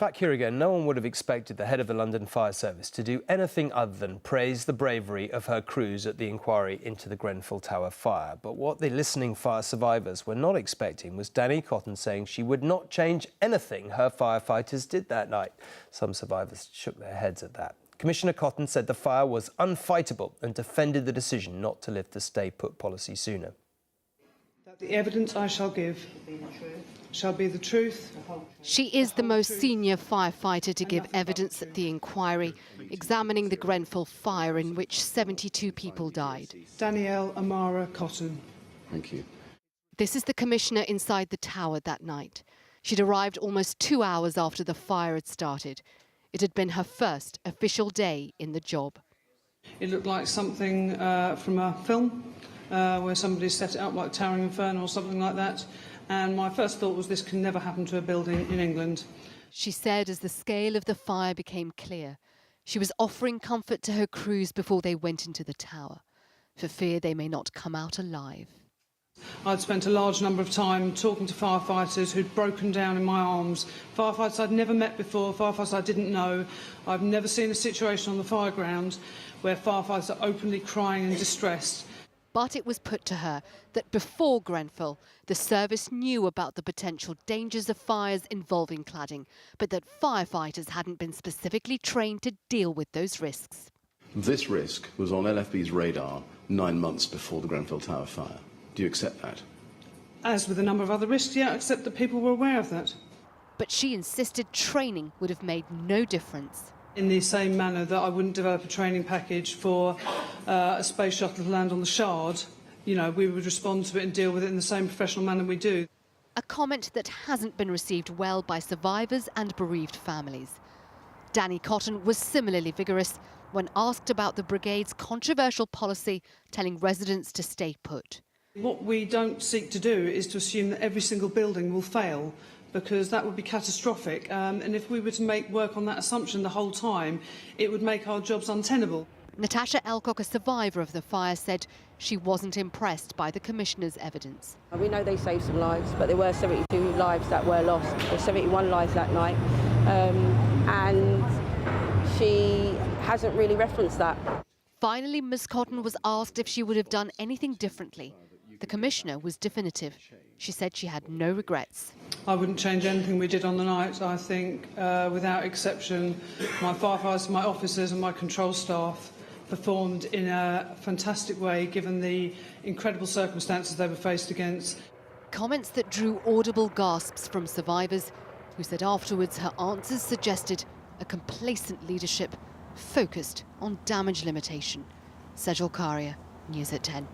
Back here again, no one would have expected the head of the London Fire Service to do anything other than praise the bravery of her crews at the inquiry into the Grenfell Tower fire. But what the listening fire survivors were not expecting was Dany Cotton saying she would not change anything her firefighters did that night. Some survivors shook their heads at that. Commissioner Cotton said the fire was unfightable and defended the decision not to lift the stay-put policy sooner. The evidence I shall give shall be the truth. She is the most senior firefighter to give evidence at the inquiry, examining the Grenfell fire in which 72 people died. Danielle Amara Cotton. Thank you. This is the commissioner inside the tower that night. She'd arrived almost 2 hours after the fire had started. It had been her first official day in the job. It looked like something from a film where somebody set it up like Towering Inferno or something like that. And my first thought was this can never happen to a building in England. She said as the scale of the fire became clear, she was offering comfort to her crews before they went into the tower, for fear they may not come out alive. I'd spent a large number of time talking to firefighters who'd broken down in my arms, firefighters I'd never met before, firefighters I didn't know. I've never seen a situation on the fire ground where firefighters are openly crying and distressed. But it was put to her that before Grenfell, the service knew about the potential dangers of fires involving cladding, but that firefighters hadn't been specifically trained to deal with those risks. This risk was on LFB's radar 9 months before the Grenfell Tower fire. Do you accept that? As with a number of other risks, yeah, except that people were aware of that. But she insisted training would have made no difference. In the same manner that I wouldn't develop a training package for a space shuttle to land on the Shard, you know, we would respond to it and deal with it in the same professional manner we do. A comment that hasn't been received well by survivors and bereaved families. Dany Cotton was similarly vigorous when asked about the brigade's controversial policy telling residents to stay put. What we don't seek to do is to assume that every single building will fail, because that would be catastrophic. And if we were to make work on that assumption the whole time, it would make our jobs untenable. Natasha Elcock, a survivor of the fire, said she wasn't impressed by the Commissioner's evidence. We know they saved some lives, but there were 72 lives that were lost, or 71 lives that night. And she hasn't really referenced that. Finally, Ms Cotton was asked if she would have done anything differently. The Commissioner was definitive. She said she had no regrets. I wouldn't change anything we did on the night. I think, without exception, my firefighters, my officers and my control staff performed in a fantastic way, given the incredible circumstances they were faced against. Comments that drew audible gasps from survivors, who said afterwards her answers suggested a complacent leadership focused on damage limitation. Sejal Karia, News at 10.